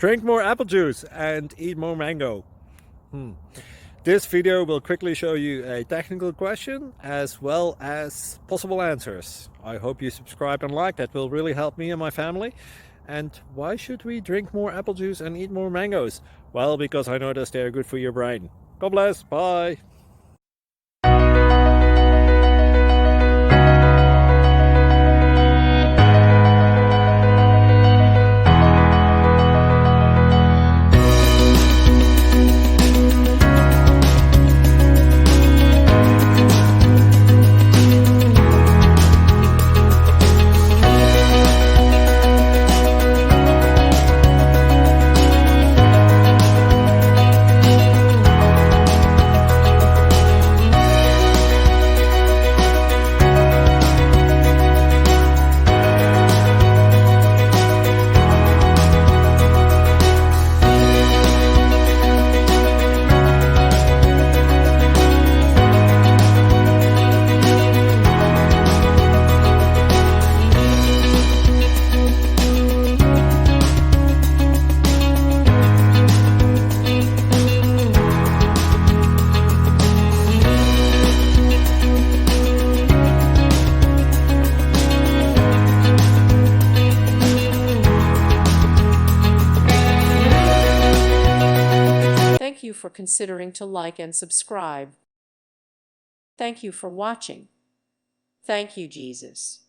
Drink more apple juice and eat more mango. This video will quickly show you a technical question as well as possible answers. I hope you subscribe and like, that will really help me and my family. And why should we drink more apple juice and eat more mangoes? Well, because I noticed they're good for your brain. God bless, bye. Thank you for considering to like and subscribe. Thank you for watching. Thank you, Jesus.